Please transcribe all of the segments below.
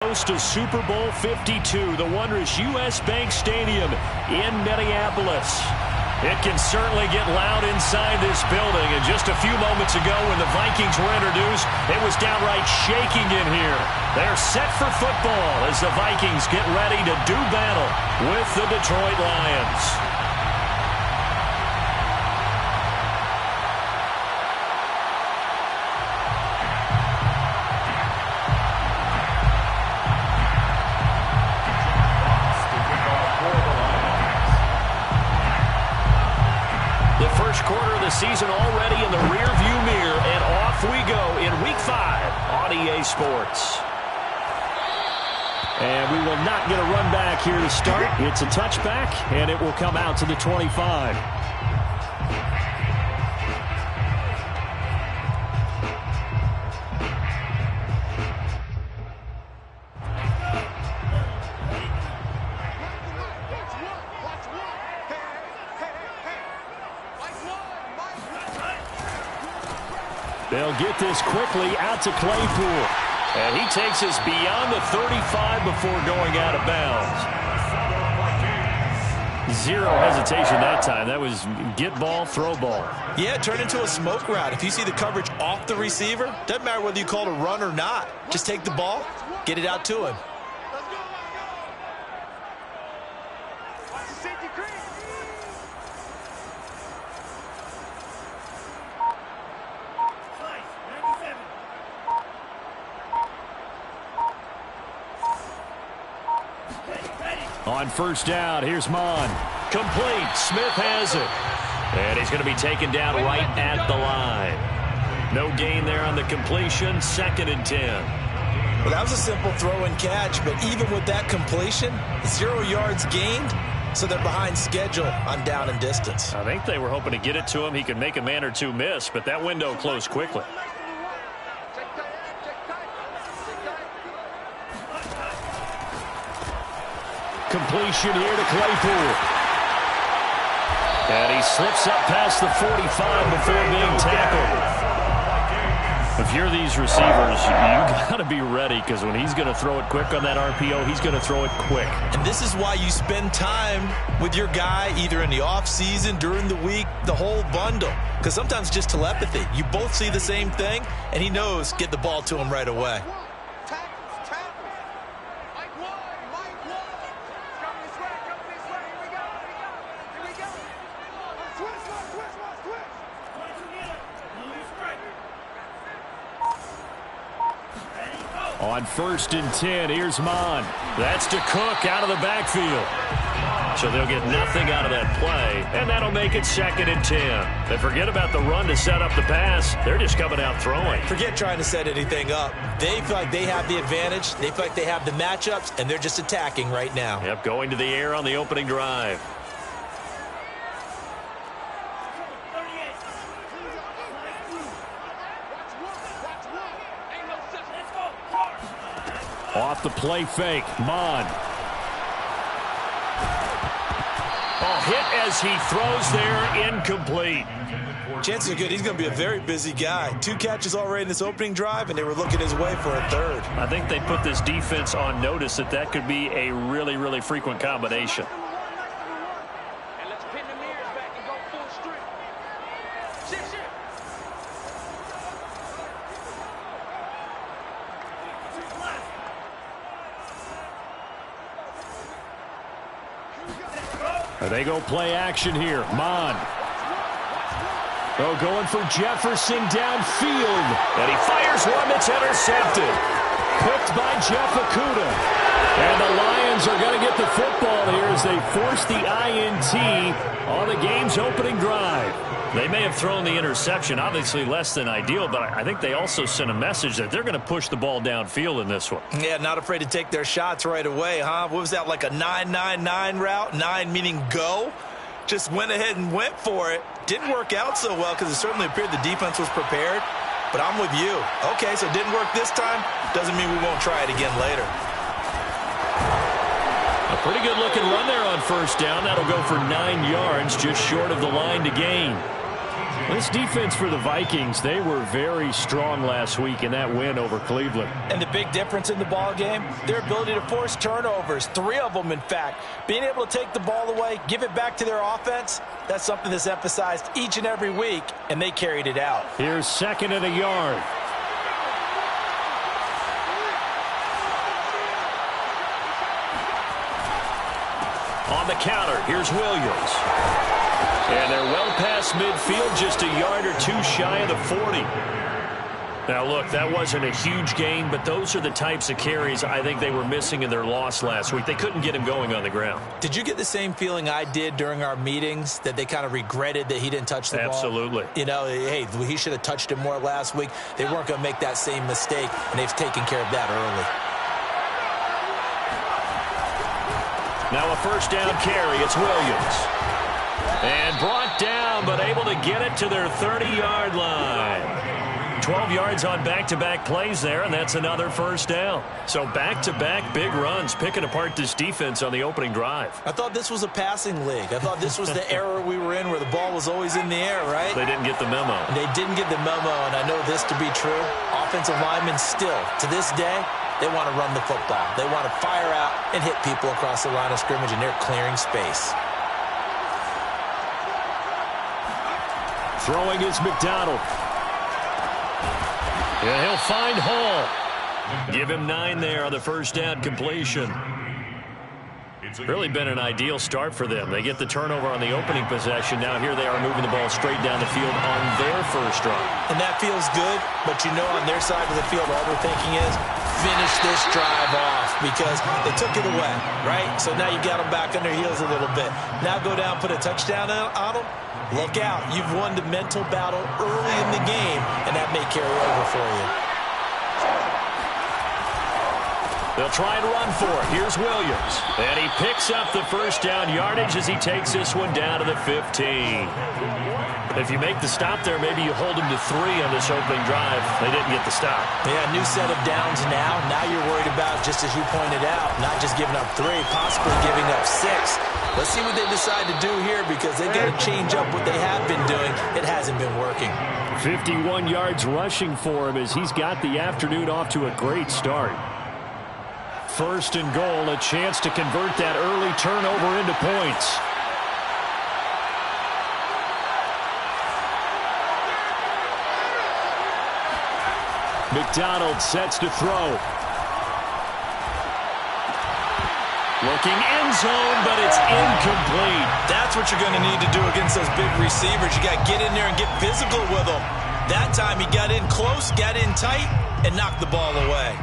host to Super Bowl 52, the wondrous U.S. Bank Stadium in Minneapolis. It can certainly get loud inside this building. And just a few moments ago when the Vikings were introduced, it was downright shaking in here. They're set for football as the Vikings get ready to do battle with the Detroit Lions. Quarter of the season already in the rearview mirror, and off we go in Week 5 on EA Sports. And we will not get a run back here to start. It's a touchback, and it will come out to the 25. They'll get this quickly out to Claypool. And he takes us beyond the 35 before going out of bounds. Zero hesitation that time. That was get ball, throw ball. Yeah, turn into a smoke route. If you see the coverage off the receiver, doesn't matter whether you call it a run or not. Just take the ball, get it out to him. On first down, here's Mon. Complete. Smith has it. And he's going to be taken down right at the line. No gain there on the completion. 2nd and 10. Well, that was a simple throw and catch, but even with that completion, 0 yards gained, so they're behind schedule on down and distance. I think they were hoping to get it to him. He could make a man or two miss, but that window closed quickly. Completion here to Claypool. And he slips up past the 45 before being tackled. If you're these receivers, you got to be ready, because when he's going to throw it quick on that RPO, he's going to throw it quick. And this is why you spend time with your guy either in the offseason, during the week, the whole bundle. Because sometimes just telepathy. You both see the same thing, and he knows get the ball to him right away. On 1st and 10, here's Mon. That's to Cook out of the backfield. So they'll get nothing out of that play, and that'll make it 2nd and 10. They forget about the run to set up the pass. They're just coming out throwing. Forget trying to set anything up. They feel like they have the advantage. They feel like they have the matchups, and they're just attacking right now. Yep, going to the air on the opening drive. Off the play fake, Mon. Oh, hit as he throws there, incomplete. Chances are good he's going to be a very busy guy. 2 catches already in this opening drive, and they were looking his way for a 3rd. I think they put this defense on notice that could be a really, really frequent combination. They go play action here. Mon. Oh, going for Jefferson downfield. And he fires one that's intercepted. Picked by Jeff Okudah. And the Lions are going to get the football here as they force the INT on the game's opening drive. They may have thrown the interception, obviously less than ideal, but I think they also sent a message that they're going to push the ball downfield in this one. Yeah, not afraid to take their shots right away, huh? What was that, like a 9-9-9 route? 9 meaning go? Just went ahead and went for it. Didn't work out so well because it certainly appeared the defense was prepared. But I'm with you. Okay, so it didn't work this time. Doesn't mean we won't try it again later. A pretty good-looking run there on first down. That'll go for 9 yards, just short of the line to gain. This defense for the Vikings, they were very strong last week in that win over Cleveland. And the big difference in the ball game, their ability to force turnovers, 3 of them in fact. Being able to take the ball away, give it back to their offense, that's something that's emphasized each and every week, and they carried it out. Here's 2nd and a yard. On the counter, here's Williams. And they're well past midfield, just a yard or 2 shy of the 40. Now, look, that wasn't a huge gain, but those are the types of carries I think they were missing in their loss last week. They couldn't get him going on the ground. Did you get the same feeling I did during our meetings, that they kind of regretted that he didn't touch the ball? Absolutely. You know, hey, he should have touched it more last week. They weren't going to make that same mistake, and they've taken care of that early. Now a first down carry. It's Williams. And brought down, but able to get it to their 30-yard line. 12 yards on back-to-back plays there, and that's another first down. So back-to-back big runs, picking apart this defense on the opening drive. I thought this was a passing league. I thought this was the era we were in where the ball was always in the air, right? They didn't get the memo. And they didn't get the memo, and I know this to be true. Offensive linemen still, to this day, they want to run the football. They want to fire out and hit people across the line of scrimmage, and they're clearing space. Throwing is McDonald. Yeah, he'll find Hall. Give him 9 there on the first down completion. Really been an ideal start for them. They get the turnover on the opening possession. Now here they are moving the ball straight down the field on their first drive. And that feels good, but you know on their side of the field all they're thinking is finish this drive off because they took it away, right? So now you got them back on their heels a little bit. Now go down, put a touchdown on them. Look out. You've won the mental battle early in the game, and that may carry over for you. They'll try and run for it. Here's Williams. And he picks up the first down yardage as he takes this one down to the 15. If you make the stop there, maybe you hold him to 3 on this opening drive. They didn't get the stop. Yeah, new set of downs now. Now you're worried about, just as you pointed out, not just giving up 3, possibly giving up 6. Let's see what they decide to do here because they've got to change up what they have been doing. It hasn't been working. 51 yards rushing for him as he's got the afternoon off to a great start. First and goal, a chance to convert that early turnover into points. McDonald sets to throw. Looking end zone, but it's incomplete. That's what you're going to need to do against those big receivers. You got to get in there and get physical with them. That time he got in close, got in tight, and knocked the ball away.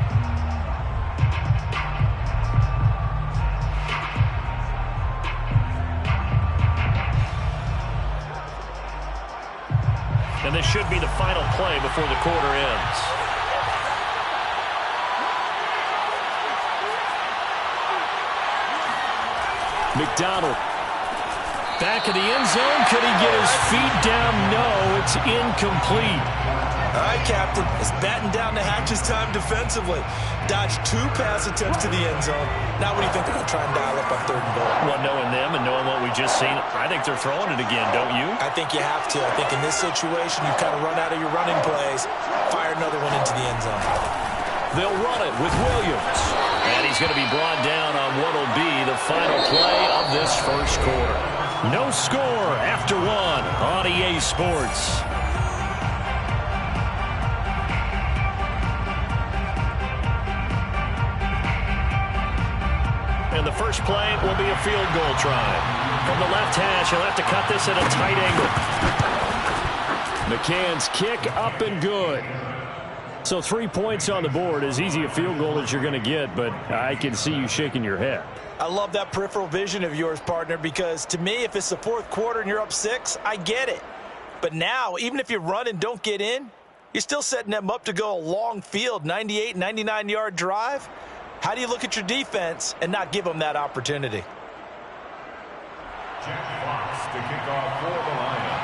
And this should be the final play before the quarter ends. McDonald. Back of the end zone. Could he get his feet down? No, it's incomplete. All right, Captain. It's batting down the hatches time defensively. Dodged 2 pass attempts to the end zone. Now what do you think they're going to try and dial up on 3rd and goal? Well, knowing them and knowing what we just seen, I think they're throwing it again, don't you? I think you have to. I think in this situation, you kind of run out of your running plays, fire another one into the end zone. They'll run it with Williams. And he's going to be brought down on what will be the final play of this first quarter. No score after 1 on EA Sports. And the first play will be a field goal try. From the left hash, he'll have to cut this at a tight angle. McCann's kick up and good. So 3 points on the board, as easy a field goal as you're going to get, but I can see you shaking your head. I love that peripheral vision of yours, partner, because to me, if it's the 4th quarter and you're up 6, I get it. But now, even if you run and don't get in, you're still setting them up to go a long field, 98, 99-yard drive. How do you look at your defense and not give them that opportunity? Jack Fox to kick off for the Lions.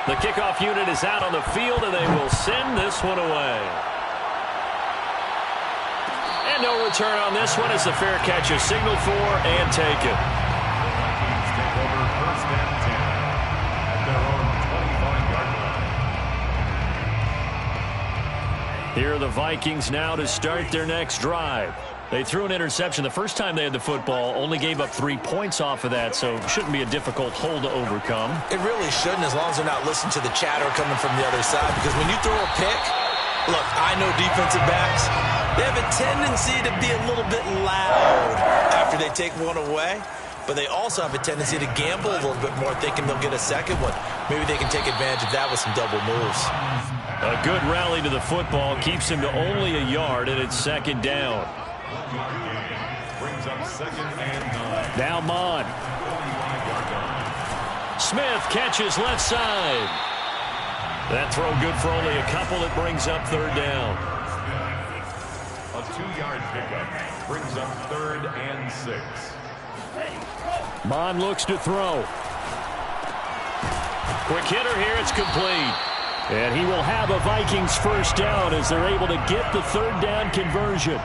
The kickoff unit is out on the field, and they will send this one away. And no return on this one as the fair catch is signaled for and taken. Take over 1st and 10 at their own Here are the Vikings now to start their next drive. They threw an interception the first time they had the football, only gave up 3 points off of that, so it shouldn't be a difficult hole to overcome. It really shouldn't, as long as they're not listening to the chatter coming from the other side, because when you throw a pick, look, I know defensive backs, they have a tendency to be a little bit loud after they take one away, but they also have a tendency to gamble a little bit more, thinking they'll get a second one. Maybe they can take advantage of that with some double moves. A good rally to the football keeps him to only a yard, and it's second down. Brings up 2nd and 9. Now Mon. Smith catches left side. That throw good for only a couple. It brings up 3rd down. A 2-yard pickup brings up 3rd and 6. Mon looks to throw. Quick hitter here. It's complete. And he will have a Vikings first down as they're able to get the 3rd down conversion.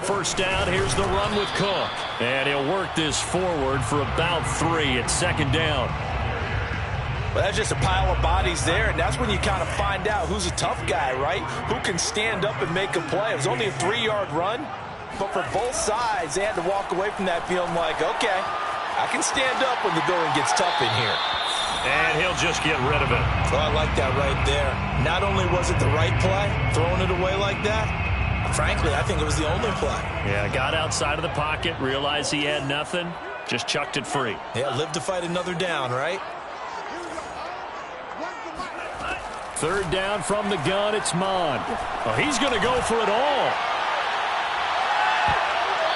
First down, here's the run with Cook. And he'll work this forward for about 3 at 2nd down. Well, that's just a pile of bodies there, and that's when you kind of find out who's a tough guy, right? Who can stand up and make a play. It was only a 3-yard run, but for both sides, they had to walk away from that feeling like, okay, I can stand up when the going gets tough in here. And he'll just get rid of it. So I like that right there. Not only was it the right play, throwing it away like that, frankly, I think it was the only play. Yeah, got outside of the pocket, realized he had nothing, just chucked it free. Yeah, live to fight another down, right? 3rd down from the gun, it's Mon. Oh, he's going to go for it all.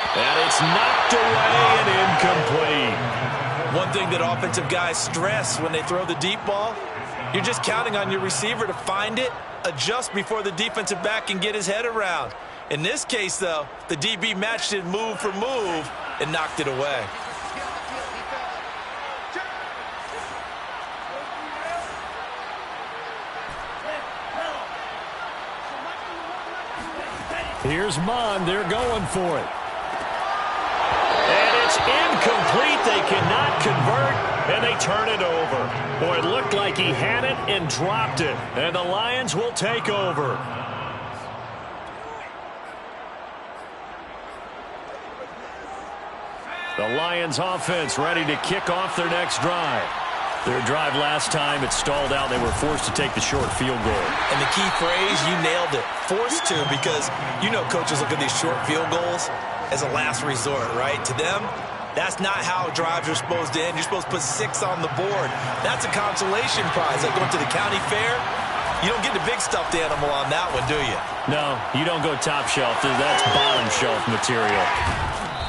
And it's knocked away and incomplete. One thing that offensive guys stress when they throw the deep ball, you're just counting on your receiver to find it, adjust before the defensive back can get his head around. In this case, though, the DB matched it move for move and knocked it away. Here's Mon. They're going for it. And it's incomplete. They cannot convert, and they turn it over. Boy, it looked like he had it and dropped it. And the Lions will take over. The Lions offense ready to kick off their next drive. Their drive last time, it stalled out. They were forced to take the short field goal. And the key phrase, you nailed it. Forced to, because you know coaches look at these short field goals as a last resort, right? To them, that's not how drives are supposed to end. You're supposed to put 6 on the board. That's a consolation prize. Like going to the county fair, you don't get the big stuffed animal on that one, do you? No, you don't go top shelf. That's bottom shelf material.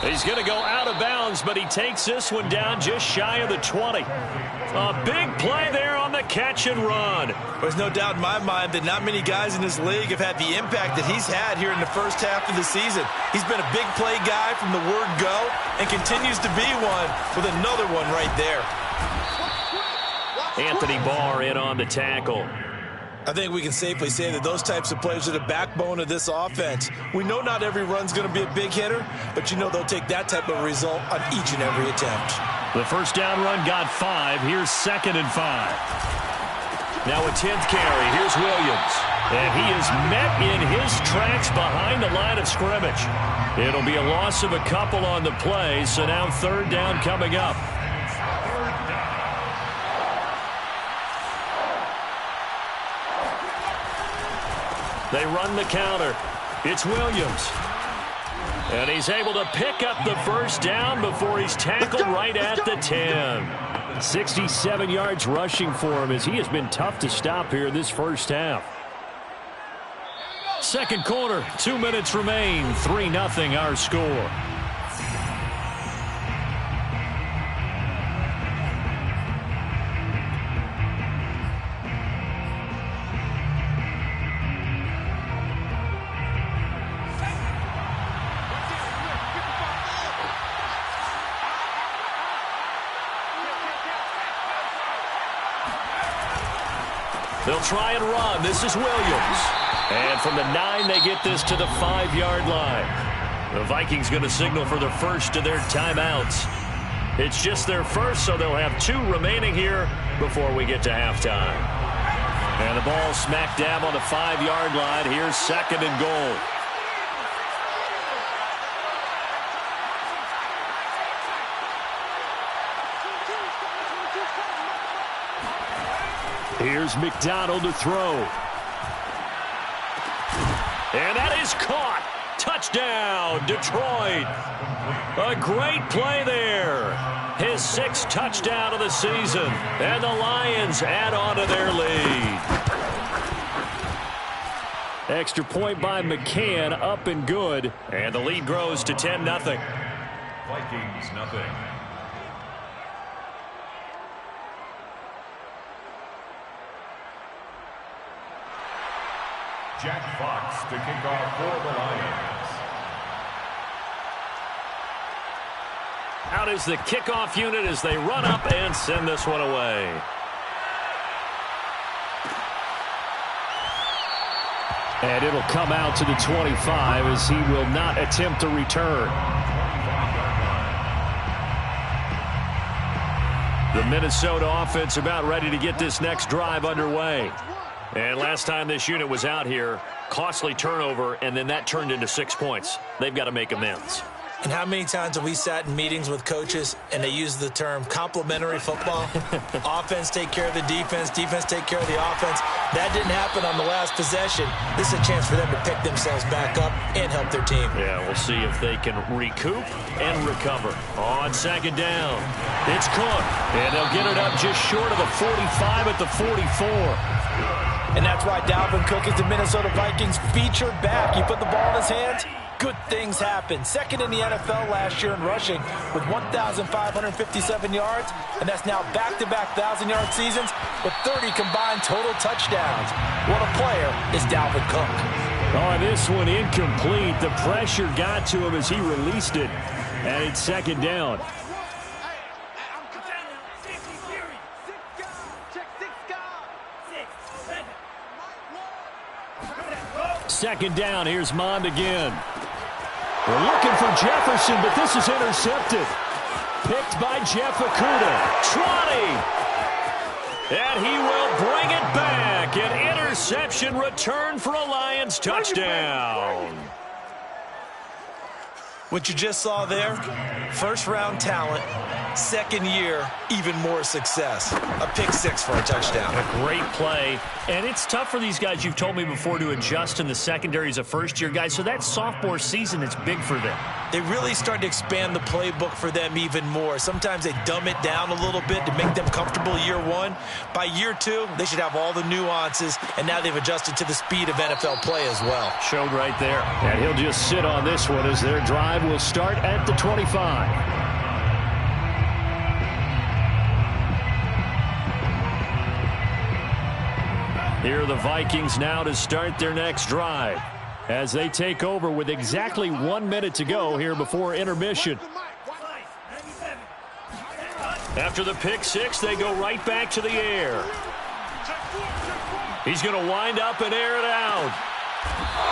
He's going to go out of bounds, but he takes this one down just shy of the 20. A big play there on the catch and run. There's no doubt in my mind that not many guys in this league have had the impact that he's had here in the first half of the season. He's been a big play guy from the word go and continues to be one with another one right there. Anthony Barr in on the tackle. I think we can safely say that those types of plays are the backbone of this offense. We know not every run's going to be a big hitter, but you know they'll take that type of result on each and every attempt. The first down run got 5. Here's 2nd and 5. Now a 10th carry. Here's Williams. And he is met in his tracks behind the line of scrimmage. It'll be a loss of a couple on the play, so now 3rd down coming up. They run the counter. It's Williams. And he's able to pick up the first down before he's tackled right at the 10. 67 yards rushing for him as he has been tough to stop here this first half. Second quarter, 2 minutes remain. 3-0 our score. They'll try and run. This is Williams. And from the 9, they get this to the 5-yard line. The Vikings going to signal for the first of their timeouts. It's just their first, so they'll have 2 remaining here before we get to halftime. And the ball smack dab on the 5-yard line. Here's 2nd and goal. Here's McDonald to throw. And that is caught. Touchdown, Detroit. A great play there. His 6th touchdown of the season. And the Lions add on to their lead. Extra point by McCann, up and good. And the lead grows to 10-0. Vikings, nothing. Jack Fox to kick off for the Lions. Out is the kickoff unit as they run up and send this one away. And it'll come out to the 25 as he will not attempt a return. The Minnesota offense about ready to get this next drive underway. And last time this unit was out here, costly turnover, and then that turned into 6 points. They've got to make amends. And how many times have we sat in meetings with coaches and they use the term complementary football? Offense take care of the defense, defense take care of the offense. That didn't happen on the last possession. This is a chance for them to pick themselves back up and help their team. Yeah, we'll see if they can recoup and recover. On 2nd down, it's Cook. And they'll get it up just short of the 45 at the 44. And that's why Dalvin Cook is the Minnesota Vikings featured back. You put the ball in his hands, good things happen. 2nd in the NFL last year in rushing with 1,557 yards, and that's now back-to-back 1,000-yard seasons with 30 combined total touchdowns. What a player is Dalvin Cook. Oh, this one incomplete. The pressure got to him as he released it, and it's 2nd down. Second down, here's Mond again. We're looking for Jefferson, but this is intercepted. Picked by Jeff Okudah. Trotty. And he will bring it back. An interception return for a Lions touchdown. What you just saw there, first-round talent, 2nd year, even more success. A pick 6 for a touchdown. A great play. And it's tough for these guys, you've told me before, to adjust in the secondary as a first-year guy. So that sophomore season is big for them. They really start to expand the playbook for them even more. Sometimes they dumb it down a little bit to make them comfortable year 1. By year 2, they should have all the nuances, and now they've adjusted to the speed of NFL play as well. Showed right there. And he'll just sit on this one as their drive will start at the 25. Here are the Vikings now to start their next drive as they take over with exactly 1 minute to go here before intermission. After the pick 6, they go right back to the air. He's going to wind up and air it out.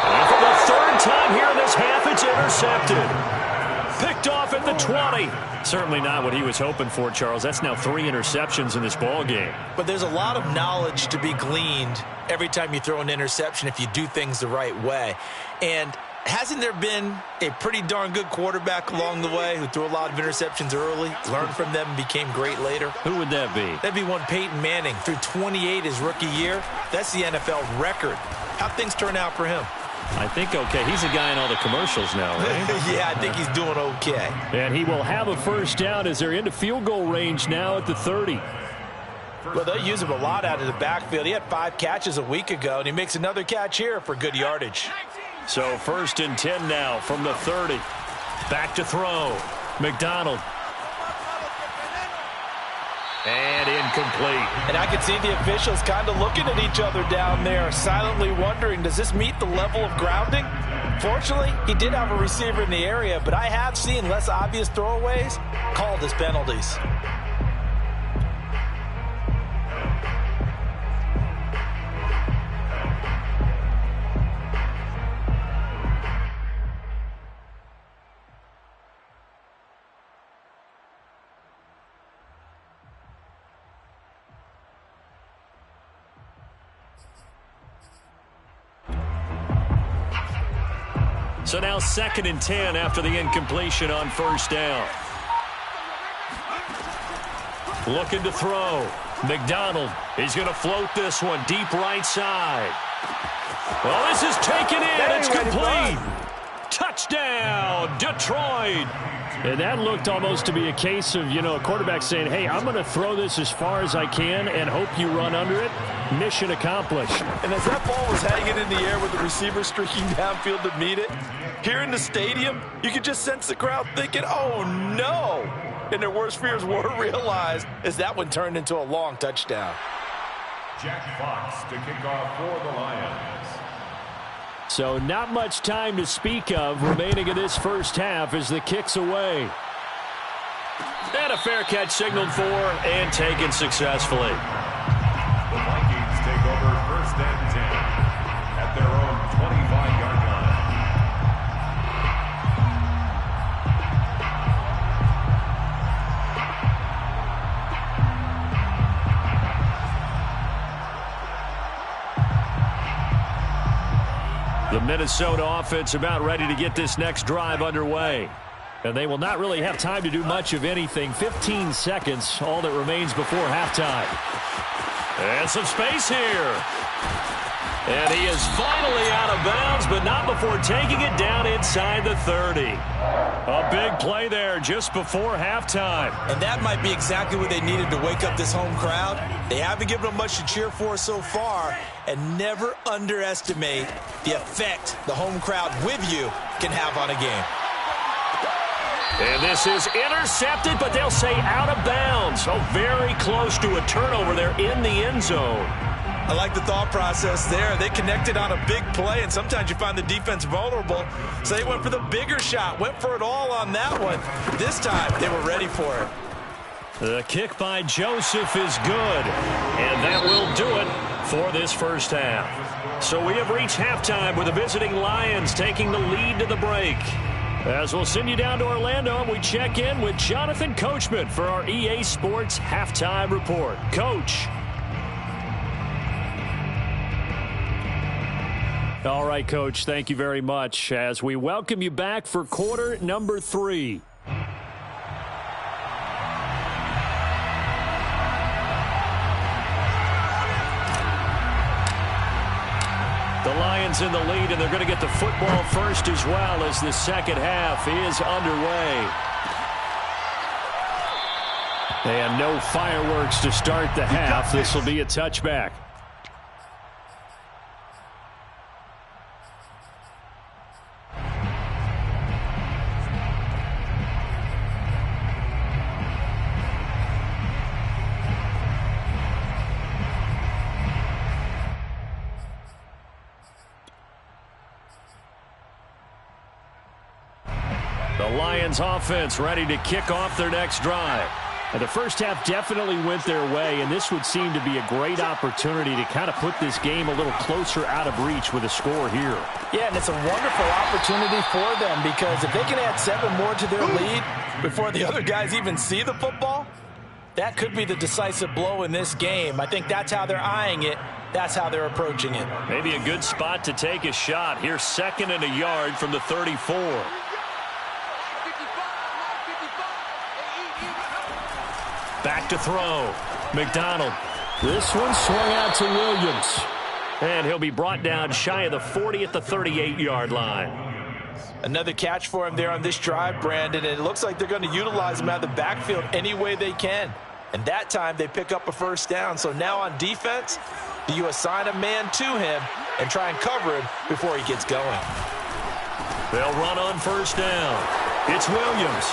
And for the 3rd time here in this half, it's intercepted. Picked off at the 20. Certainly not what he was hoping for, Charles. That's now 3 interceptions in this ball game. But there's a lot of knowledge to be gleaned every time you throw an interception if you do things the right way. And hasn't there been a pretty darn good quarterback along the way who threw a lot of interceptions early, learned from them, and became great later? Who would that be? That'd be one Peyton Manning. Threw 28 his rookie year. That's the NFL record. How'd things turn out for him? I think okay. He's a guy in all the commercials now, right? Yeah, I think he's doing okay. And he will have a first down as they're into field goal range now at the 30. Well, they use him a lot out of the backfield. He had 5 catches a week ago, and he makes another catch here for good yardage. So 1st and 10 now from the 30. Back to throw. McDonald. And incomplete. And I could see the officials kind of looking at each other down there, silently wondering, does this meet the level of grounding? Fortunately, he did have a receiver in the area, but I have seen less obvious throwaways called as penalties. So now 2nd and 10 after the incompletion on first down. Looking to throw. McDonald. He's going to float this one deep right side. Well, this is taken in. It's complete. Touchdown, Detroit. And that looked almost to be a case of, a quarterback saying, hey, I'm going to throw this as far as I can and hope you run under it. Mission accomplished. And as that ball was hanging in the air with the receiver streaking downfield to meet it, here in the stadium, you could just sense the crowd thinking, oh, no. And their worst fears were realized as that one turned into a long touchdown. Jack Fox to kick off for the Lions. So not much time to speak of remaining in this first half as the kick's away. And a fair catch signaled for and taken successfully. The Vikings take over 1st and 10 at their own 25-yard line. The Minnesota offense about ready to get this next drive underway. And they will not really have time to do much of anything. 15 seconds, all that remains before halftime. And some space here. And he is finally out of bounds, but not before taking it down inside the 30. A big play there just before halftime. And that might be exactly what they needed to wake up this home crowd. They haven't given them much to cheer for so far, and never underestimate the effect the home crowd with you can have on a game. And this is intercepted, but they'll say out of bounds. So very close to a turnover there in the end zone. I like the thought process there. They connected on a big play, and sometimes you find the defense vulnerable. So they went for the bigger shot, went for it all on that one. This time, they were ready for it. The kick by Joseph is good, and that will do it for this first half. So we have reached halftime with the visiting Lions taking the lead to the break. As we'll send you down to Orlando, we check in with Jonathan Coachman for our EA Sports Halftime Report. Coach. All right, Coach, thank you very much as we welcome you back for quarter number 3. The Lions in the lead, and they're going to get the football first as well as the second half is underway. And no fireworks to start the half. This will be a touchback. The Lions offense ready to kick off their next drive. And the first half definitely went their way, and this would seem to be a great opportunity to kind of put this game a little closer out of reach with a score here. Yeah, and it's a wonderful opportunity for them because if they can add 7 more to their lead before the other guys even see the football, that could be the decisive blow in this game. I think that's how they're eyeing it. That's how they're approaching it. Maybe a good spot to take a shot. Here's 2nd and a yard from the 34. Back to throw. McDonald. This one swung out to Williams. And he'll be brought down shy of the 40 at the 38-yard line. Another catch for him there on this drive, Brandon, and it looks like they're going to utilize him out of the backfield any way they can. And that time they pick up a first down. So now on defense, do you assign a man to him and try and cover him before he gets going? They'll run on first down. It's Williams.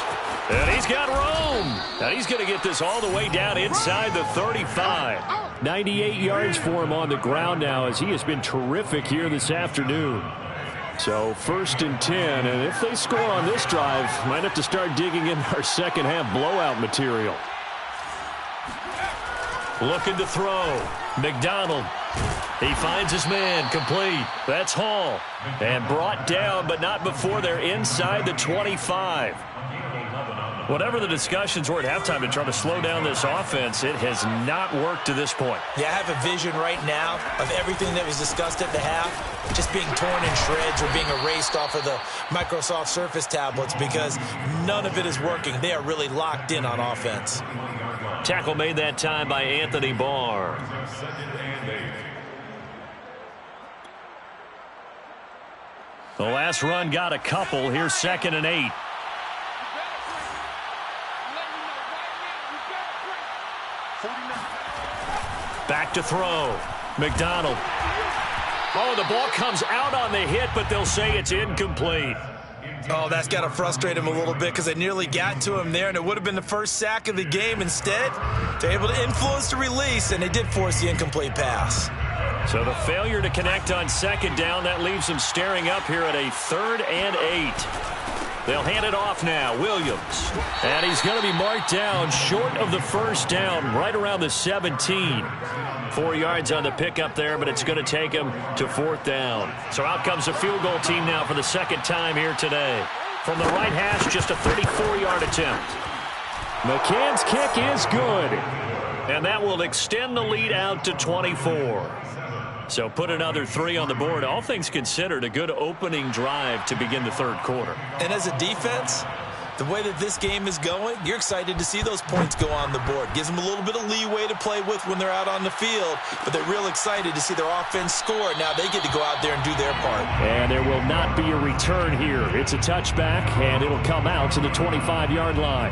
And he's got room. And he's going to get this all the way down inside the 35. 98 yards for him on the ground now as he has been terrific here this afternoon. So 1st and 10, and if they score on this drive, might have to start digging in our second half blowout material. Looking to throw. McDonald. He finds his man complete. That's Hall. And brought down, but not before they're inside the 25. Whatever the discussions were at halftime to try to slow down this offense, it has not worked to this point. Yeah, I have a vision right now of everything that was discussed at the half just being torn in shreds or being erased off of the Microsoft Surface tablets because none of it is working. They are really locked in on offense. Tackle made that time by Anthony Barr. The last run got a couple. Here's 2nd and 8. Back to throw. McDonald. Oh, the ball comes out on the hit, but they'll say it's incomplete. Oh, that's got to frustrate him a little bit because they nearly got to him there, and it would have been the first sack of the game. Instead, they're able to influence the release, and they did force the incomplete pass. So the failure to connect on 2nd down, that leaves them staring up here at a 3rd and 8. They'll hand it off now. Williams. And he's going to be marked down short of the 1st down, right around the 17. 4 yards on the pickup there, but it's going to take him to 4th down. So out comes the field goal team now for the 2nd time here today. From the right hash, just a 34-yard attempt. McCann's kick is good. And that will extend the lead out to 24. So put another 3 on the board. All things considered, a good opening drive to begin the 3rd quarter. And as a defense, the way that this game is going, you're excited to see those points go on the board. Gives them a little bit of leeway to play with when they're out on the field, but they're real excited to see their offense score. Now they get to go out there and do their part. And there will not be a return here. It's a touchback, and it'll come out to the 25-yard line.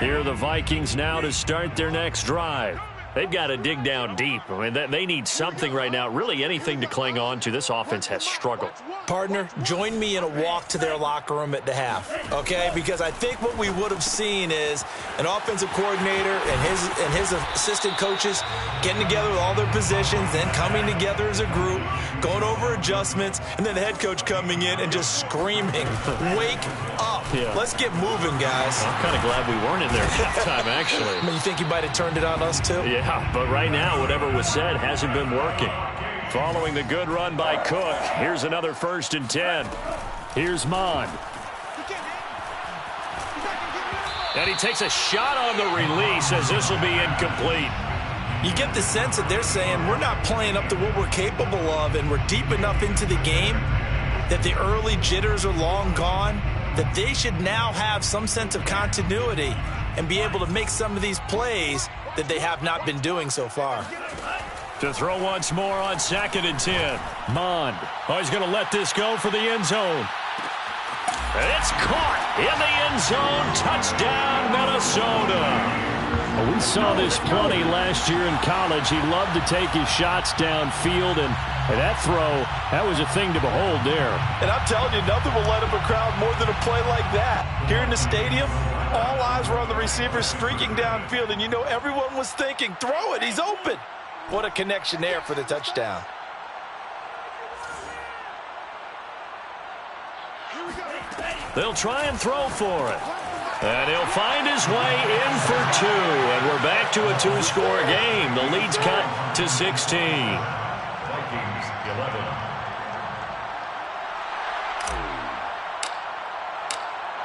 Here are the Vikings now to start their next drive. They've got to dig down deep. I mean, they need something right now, really anything to cling on to. This offense has struggled. Partner, join me in a walk to their locker room at the half, okay? Because I think what we would have seen is an offensive coordinator and his assistant coaches getting together with all their positions, then coming together as a group, going over adjustments, and then the head coach coming in and just screaming, wake up. Yeah. Let's get moving, guys. I'm kind of glad we weren't in there at halftime, actually. I mean, you think you might have turned it on us, too? Yeah, but right now, whatever was said hasn't been working. Following the good run by Cook, here's another 1st and 10. Here's Mond. And he takes a shot on the release as this will be incomplete. You get the sense that they're saying we're not playing up to what we're capable of, and we're deep enough into the game that the early jitters are long gone, that they should now have some sense of continuity and be able to make some of these plays that they have not been doing so far. To throw once more on 2nd and 10. Mond. Oh, he's going to let this go for the end zone. It's caught in the end zone. Touchdown, Minnesota. Well, we saw this plenty last year in college. He loved to take his shots downfield, and that throw, that was a thing to behold there. And I'm telling you, nothing will light up a crowd more than a play like that. Here in the stadium, all eyes were on the receiver streaking downfield, and you know everyone was thinking, throw it, he's open. What a connection there for the touchdown. They'll try and throw for it. And he'll find his way in for 2. And we're back to a 2-score game. The lead's cut to 16. Vikings 11.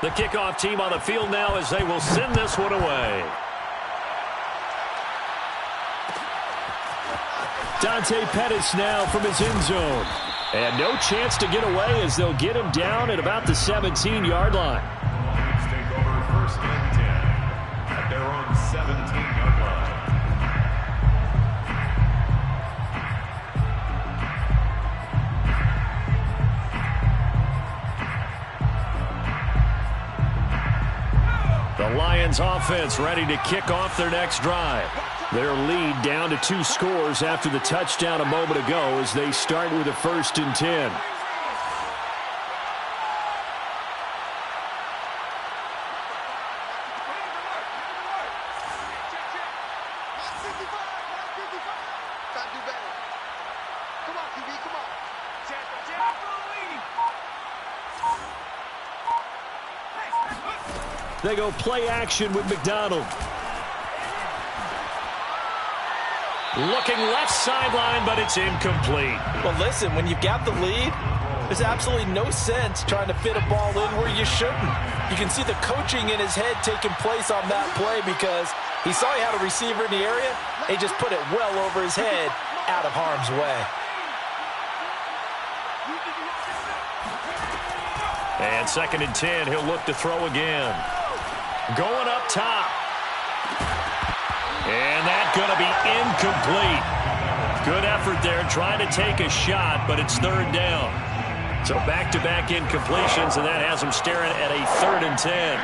The kickoff team on the field now as they will send this one away. Dante Pettis now from his end zone. And no chance to get away as they'll get him down at about the 17-yard line. Vikings take over 1st and 10 at their own 17-yard line. The Lions offense ready to kick off their next drive. Their lead down to 2 scores after the touchdown a moment ago as they start with a 1st and 10. They go play action with McDonald. Looking left sideline, but it's incomplete. Well, listen, when you've got the lead, there's absolutely no sense trying to fit a ball in where you shouldn't. You can see the coaching in his head taking place on that play because he saw he had a receiver in the area. He just put it well over his head out of harm's way. And 2nd and 10, he'll look to throw again. Going up top. And that's going to be incomplete. Good effort there trying to take a shot, but it's 3rd down. So back-to-back incompletions, and that has him staring at a 3rd and 10.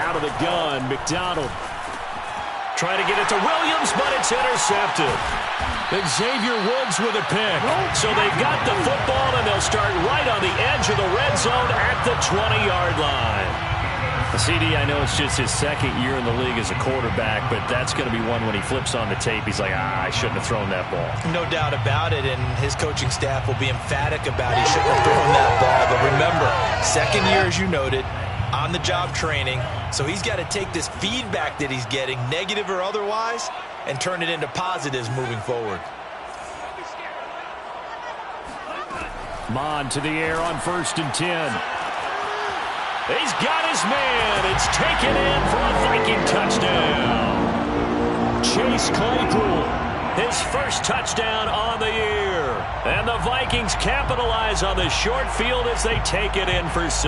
Out of the gun, McDonald. Trying to get it to Williams, but it's intercepted. Xavier Woods with a pick. So they've got the football, and they'll start right on the edge of the red zone at the 20-yard line. CD, I know it's just his 2nd year in the league as a quarterback, but that's going to be one when he flips on the tape. He's like, I shouldn't have thrown that ball. No doubt about it, and his coaching staff will be emphatic about he shouldn't have thrown that ball. But remember, 2nd year, as you noted, on-the-job training, so he's got to take this feedback that he's getting, negative or otherwise, and turn it into positives moving forward. Mon to the air on 1st and 10. He's got his man. It's taken in for a Viking touchdown. Chase Claypool, his first touchdown on the year. And the Vikings capitalize on the short field as they take it in for 6.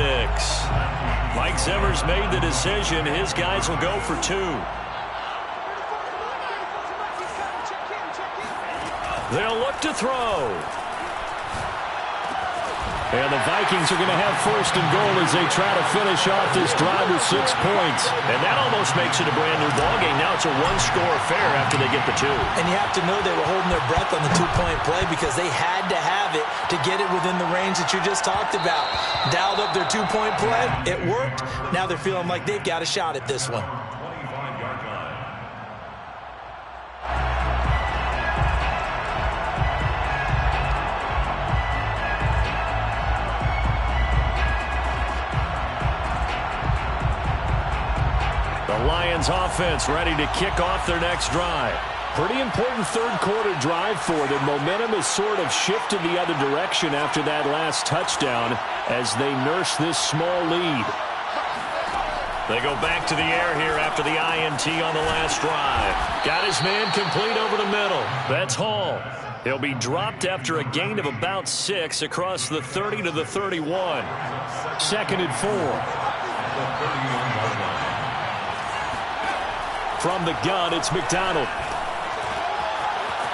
Mike Zimmer's made the decision. His guys will go for 2. They'll look to throw. And the Vikings are going to have 1st and goal as they try to finish off this drive with 6 points. And that almost makes it a brand-new ballgame. Now it's a one-score affair after they get the 2. And you have to know they were holding their breath on the 2-point play because they had to have it to get it within the range that you just talked about. Dialed up their 2-point play. It worked. Now they're feeling like they've got a shot at this one. The Lions offense ready to kick off their next drive. Pretty important 3rd quarter drive for them. Momentum has sort of shifted the other direction after that last touchdown as they nurse this small lead. They go back to the air here after the INT on the last drive. Got his man complete over the middle. That's Hall. He'll be dropped after a gain of about 6 across the 30 to the 31. 2nd and 4. From the gun, it's McDonald.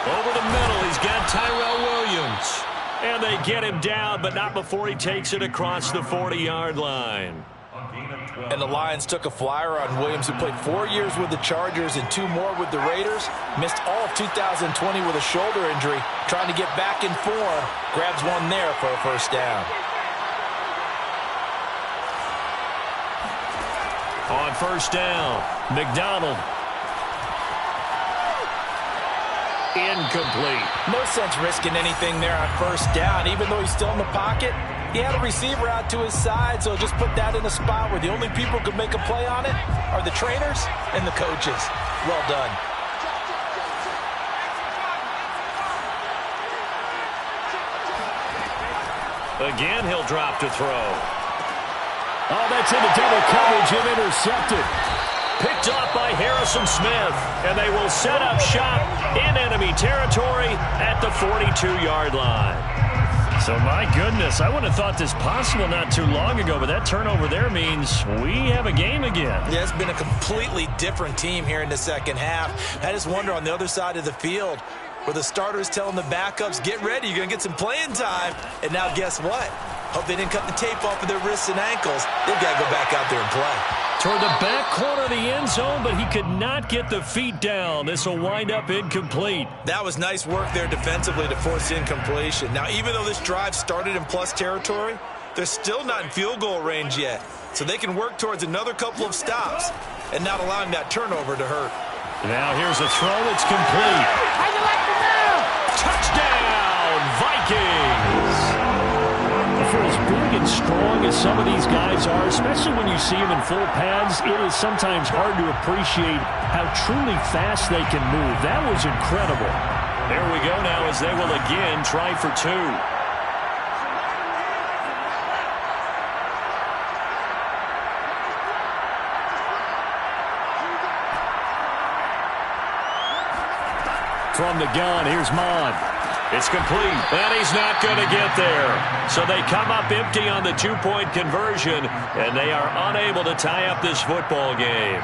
Over the middle, he's got Tyrell Williams. And they get him down, but not before he takes it across the 40-yard line. And the Lions took a flyer on Williams, who played 4 years with the Chargers and 2 more with the Raiders. Missed all of 2020 with a shoulder injury. Trying to get back in form. Grabs one there for a 1st down. On 1st down, McDonald. Incomplete. No sense risking anything there on 1st down. Even though he's still in the pocket, he had a receiver out to his side, so just put that in a spot where the only people who could make a play on it are the trainers and the coaches. Well done. Again, he'll drop to throw. Oh, that's into double coverage and intercepted. Picked off by Harrison Smith, and they will set up shop in enemy territory at the 42-yard line. So, my goodness, I wouldn't have thought this possible not too long ago, but that turnover there means we have a game again. Yeah, it's been a completely different team here in the 2nd half. I just wonder on the other side of the field, where the starters telling the backups, get ready, you're going to get some playing time. And now guess what? Hope they didn't cut the tape off of their wrists and ankles. They've got to go back out there and play. Toward the back corner of the end zone, but he could not get the feet down. This will wind up incomplete. That was nice work there defensively to force incompletion. Now, even though this drive started in plus territory, they're still not in field goal range yet. So they can work towards another couple of stops and not allowing that turnover to hurt. Now here's a throw. It's complete. Touchdown, Vikings! for as big and strong as some of these guys are, especially when you see them in full pads, it is sometimes hard to appreciate how truly fast they can move. That was incredible. There we go now as they will again try for two. From the gun, here's Mon. It's complete, and he's not going to get there. So they come up empty on the two-point conversion, and they are unable to tie up this football game.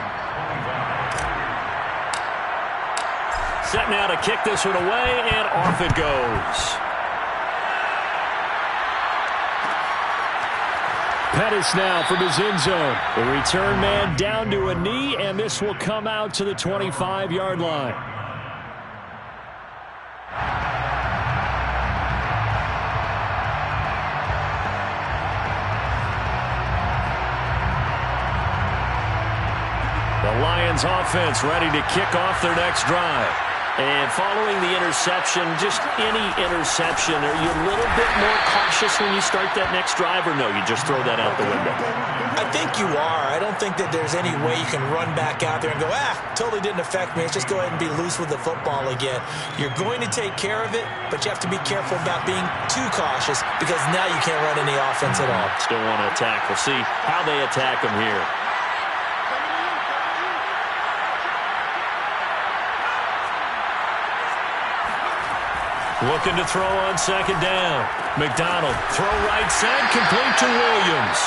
Set now to kick this one away, and off it goes. Pettis now from his end zone. The return man down to a knee, and this will come out to the 25-yard line. The Lions offense ready to kick off their next drive. And following the interception, just any interception, are you a little bit more cautious when you start that next drive, or no, you just throw that out the window? I think you are. I don't think that there's any way you can run back out there and go, totally didn't affect me. Let's just go ahead and be loose with the football again. You're going to take care of it, but you have to be careful about being too cautious because now you can't run any offense at all. Still want to attack. We'll see how they attack them here. Looking to throw on second down. McDonald, throw right side, complete to Williams.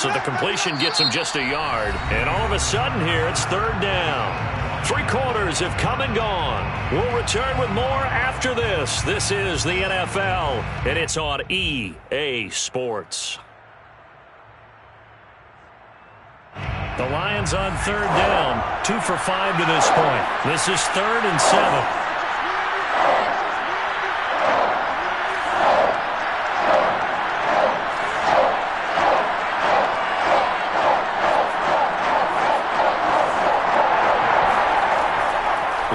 So the completion gets him just a yard. And all of a sudden here, it's third down. 3 quarters have come and gone. We'll return with more after this. This is the NFL, and it's on EA Sports. The Lions on third down. 2 for 5 to this point. This is 3rd and 7.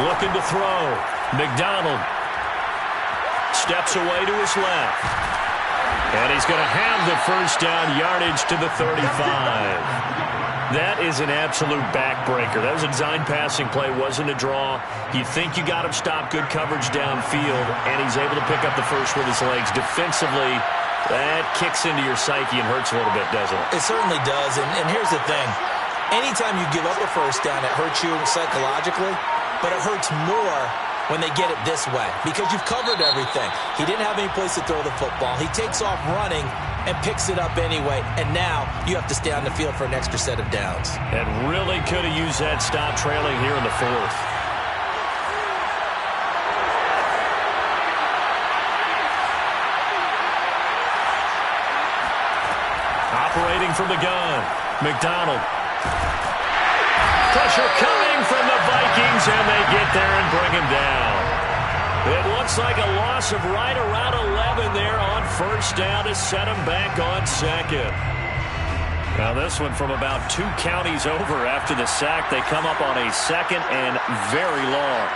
Looking to throw. McDonald steps away to his left. And he's going to have the first down, yardage to the 35. That is an absolute backbreaker. That was a design passing play, wasn't a draw. You think you got him stopped, good coverage downfield, and he's able to pick up the first with his legs. Defensively, that kicks into your psyche and hurts a little bit, doesn't it? It certainly does, and here's the thing. Anytime you give up a first down, it hurts you psychologically. But it hurts more when they get it this way because you've covered everything. He didn't have any place to throw the football. He takes off running and picks it up anyway. And now you have to stay on the field for an extra set of downs. And really could have used that stop trailing here in the 4th. Operating from the gun. McDonald. Pressure coming from the Vikings, and they get there and bring him down. It looks like a loss of right around 11 there on first down to set him back on second. Now this one from about 2 counties over after the sack. They come up on a second and very long.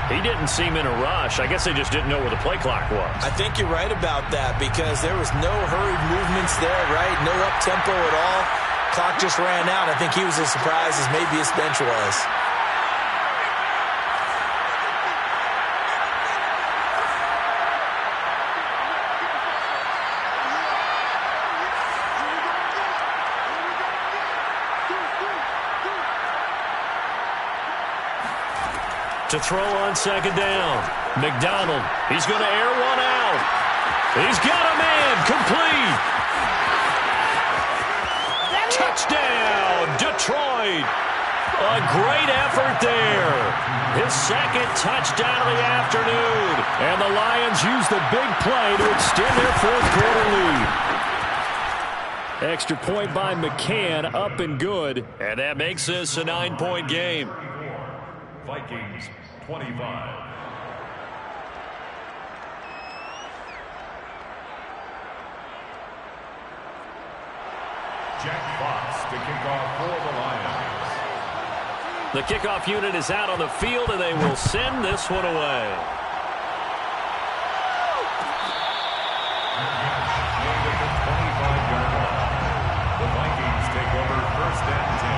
He didn't seem in a rush. I guess they just didn't know where the play clock was. I think you're right about that because there was no hurried movements there, right? No up-tempo at all. Clock just ran out. I think he was as surprised as maybe his bench was. To throw on second down. McDonald, he's going to air one out. He's got a man, complete. Touchdown, Detroit. A great effort there. His second touchdown of the afternoon. And the Lions use the big play to extend their 4th quarter lead. Extra point by McCann, up and good. And that makes this a 9-point game. Vikings 25. Jack Fox to kick off for the Lions. The kickoff unit is out on the field, and they will send this one away. Made at the 25-yard line. The Vikings take over first and 10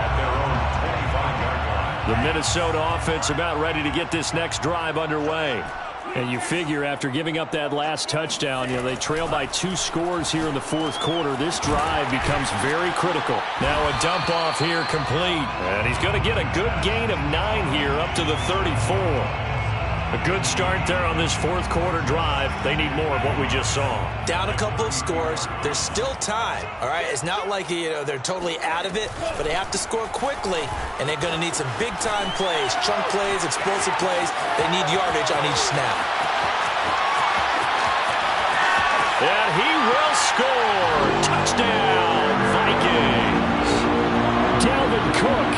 at their own 25-yard line. The Minnesota offense about ready to get this next drive underway. And you figure after giving up that last touchdown, they trail by 2 scores here in the fourth quarter. This drive becomes very critical. Now a dump off here complete. And he's going to get a good gain of 9 here up to the 34. A good start there on this fourth quarter drive. They need more of what we just saw. Down a couple of scores. There's still time. All right, it's not like they're totally out of it, but they have to score quickly, and they're going to need some big-time plays, chunk plays, explosive plays. They need yardage on each snap. And he will score. Touchdown, Vikings. Dalvin Cook,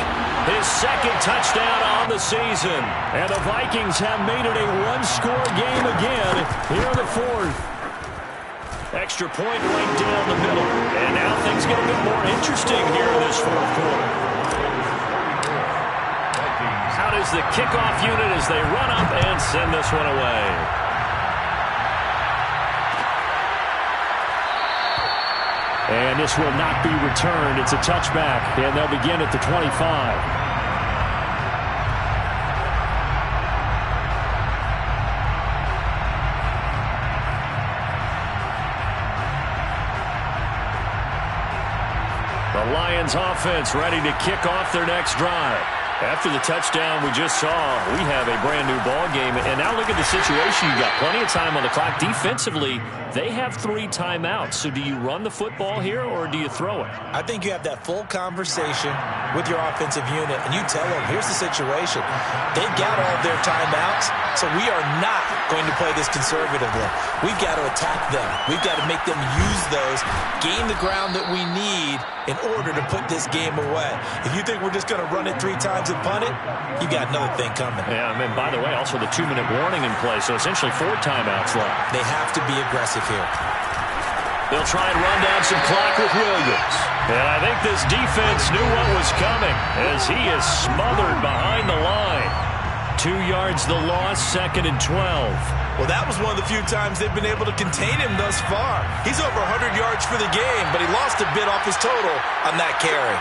his second touchdown on the season. And the Vikings have made it a one-score game again here in the fourth. Extra point right down the middle. And now things get a bit more interesting here in this fourth quarter. Out is the kickoff unit as they run up and send this one away. And this will not be returned. It's a touchback, and they'll begin at the 25. The Lions offense ready to kick off their next drive. After the touchdown we just saw, we have a brand new ball game. And now look at the situation. You got plenty of time on the clock. Defensively, they have 3 timeouts. So do you run the football here or do you throw it? I think you have that full conversation with your offensive unit, and you tell them, here's the situation. They've got all their timeouts, so we are not going to play this conservatively. We've got to attack them. We've got to make them use those, gain the ground that we need in order to put this game away. If you think we're just going to run it 3 times and punt it, you got another thing coming. Yeah, and by the way, also the 2-minute warning in play, so essentially 4 timeouts left. They have to be aggressive here. They'll try and run down some clock with Williams. And I think this defense knew what was coming as he is smothered behind the line. 2 yards the loss, 2nd and 12. Well, that was one of the few times they've been able to contain him thus far. He's over 100 yards for the game, but he lost a bit off his total on that carry.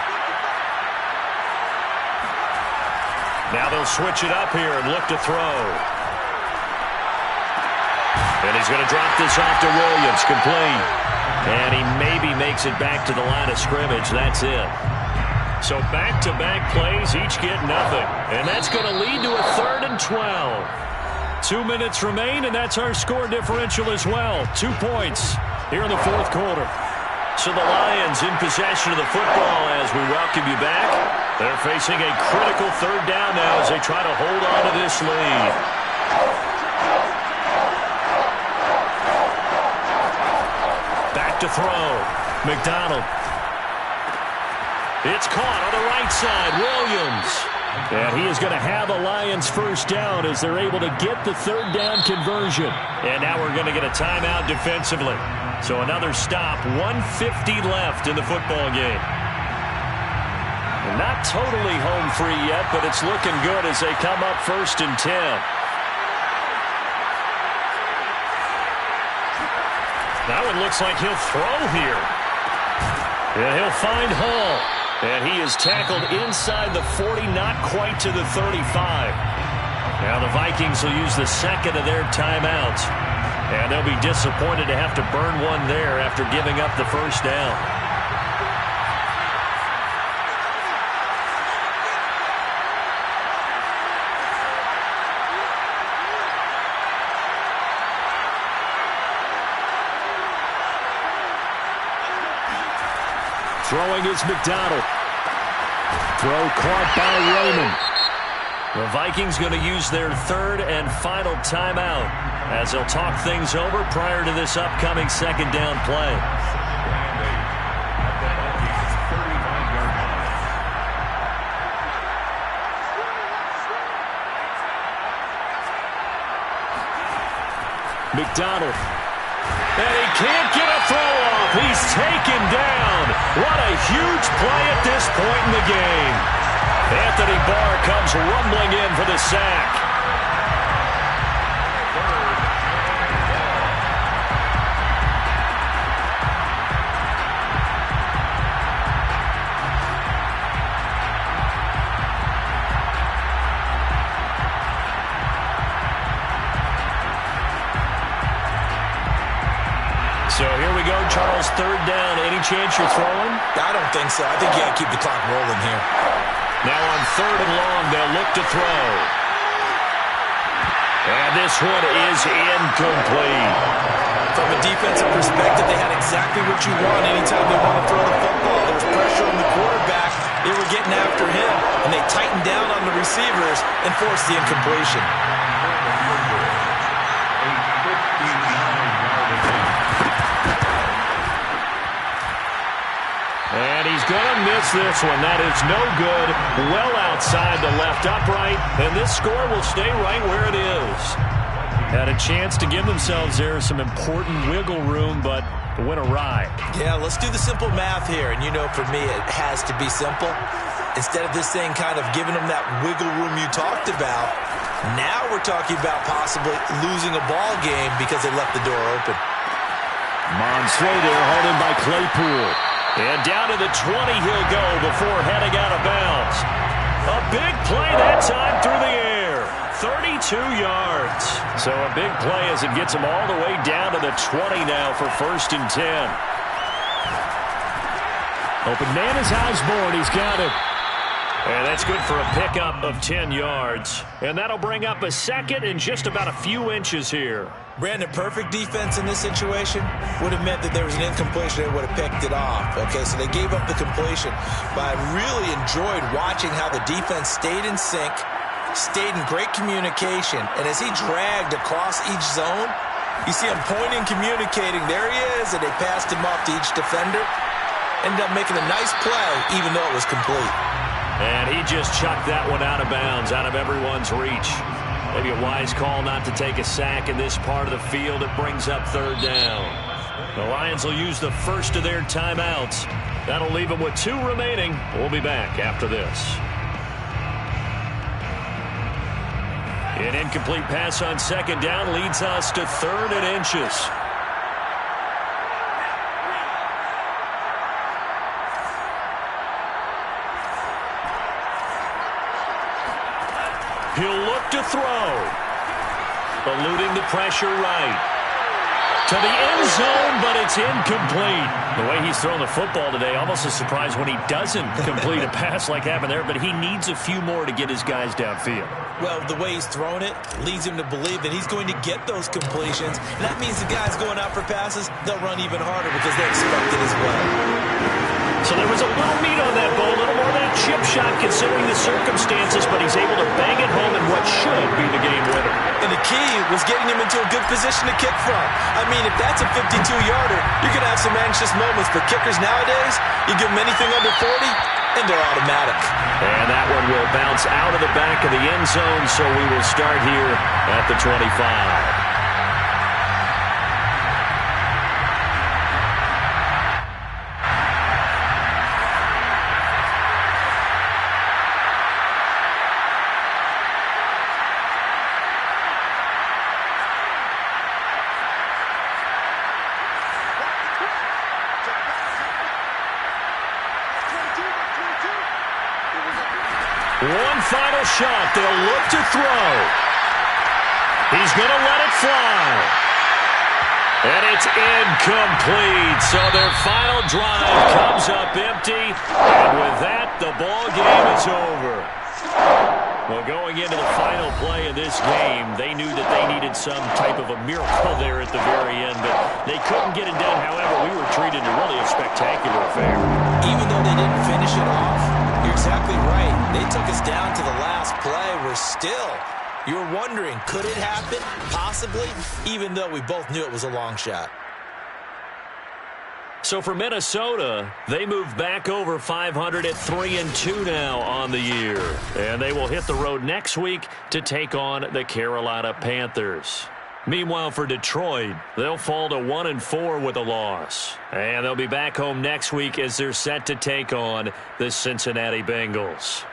Now they'll switch it up here and look to throw. And he's going to drop this off to Williams, complete. And he maybe makes it back to the line of scrimmage. That's it. So back-to-back plays, each get nothing. And that's going to lead to a 3rd and 12. 2 minutes remain, and that's our score differential as well. 2 points here in the fourth quarter. So the Lions in possession of the football as we welcome you back. They're facing a critical 3rd down now as they try to hold on to this lead. Back to throw. McDonald. It's caught on the right side. Williams. And he is going to have a Lions first down as they're able to get the 3rd down conversion. And now we're going to get a timeout defensively. So another stop. 1:50 left in the football game. And not totally home free yet, but it's looking good as they come up 1st and 10. That one looks like he'll throw here. And he'll find Hall. And he is tackled inside the 40, not quite to the 35. Now the Vikings will use the 2nd of their timeouts. And they'll be disappointed to have to burn one there after giving up the first down. Throwing is McDonald. Throw caught by Raymond. The Vikings going to use their 3rd and final timeout as they'll talk things over prior to this upcoming 2nd down play. McDonald And he can't get a throw off. He's taken down. What a huge play at this point in the game. Anthony Barr comes rumbling in for the sack. So here we go, Charles, third down. Any chance you're throwing? I don't think so. I think you got to keep the clock rolling here. Now on third and long, they'll look to throw. And this one is incomplete. From a defensive perspective, they had exactly what you want anytime they want to throw the football. There was pressure on the quarterback. They were getting after him, and they tightened down on the receivers and forced the incompletion. And he's going to miss this one. That is no good. Well outside the left upright. And this score will stay right where it is. Had a chance to give themselves there some important wiggle room, but it went awry. Yeah, let's do the simple math here. And you know, for me, it has to be simple. Instead of this thing kind of giving them that wiggle room you talked about, now we're talking about possibly losing a ball game because they left the door open. Mons throw there, holding by Claypool. And down to the 20 he'll go before heading out of bounds. A big play that time through the air. 32 yards. So a big play as it gets him all the way down to the 20 now for 1st and 10. Open man is Osborne. He's got it. And that's good for a pickup of 10 yards. And that'll bring up a second and just about a few inches here. Brandon, perfect defense in this situation would have meant that there was an incompletion. They would have picked it off. Okay, so they gave up the completion. But I really enjoyed watching how the defense stayed in sync, stayed in great communication. And as he dragged across each zone, you see him pointing, communicating. There he is, and they passed him off to each defender. Ended up making a nice play, even though it was complete. And he just chucked that one out of bounds, out of everyone's reach. Maybe a wise call not to take a sack in this part of the field. It brings up third down. The Lions will use the first of their timeouts. That'll leave them with 2 remaining. We'll be back after this. An incomplete pass on second down leads us to 3rd and inches. He'll look to throw. Eluding the pressure right. To the end zone, but it's incomplete. The way he's thrown the football today, almost a surprise when he doesn't complete a pass like happened there, but he needs a few more to get his guys downfield. Well, the way he's thrown it leads him to believe that he's going to get those completions. And that means the guys going out for passes, they'll run even harder because they expect it as well. So there was a little meat on that ball, a little more of that chip shot considering the circumstances, but he's able to bang it home in what should be the game winner. And the key was getting him into a good position to kick from. I mean, if that's a 52-yarder, you're going to have some anxious moments, but kickers nowadays, you give them anything under 40, and they're automatic. And that one will bounce out of the back of the end zone, so we will start here at the 25. One final shot. They'll look to throw. He's going to let it fly. And it's incomplete. So their final drive comes up empty. And with that, the ball game is over. Well, going into the final play of this game, they knew that they needed some type of a miracle there at the very end, but they couldn't get it done. However, we were treated to really a spectacular affair. Even though they didn't finish it off, you're exactly right. They took us down to the last play. We're still, you were wondering, could it happen? Possibly, even though we both knew it was a long shot. So for Minnesota, they move back over 500 at 3-2 now on the year. And they will hit the road next week to take on the Carolina Panthers. Meanwhile, for Detroit, they'll fall to 1-4 with a loss. And they'll be back home next week as they're set to take on the Cincinnati Bengals.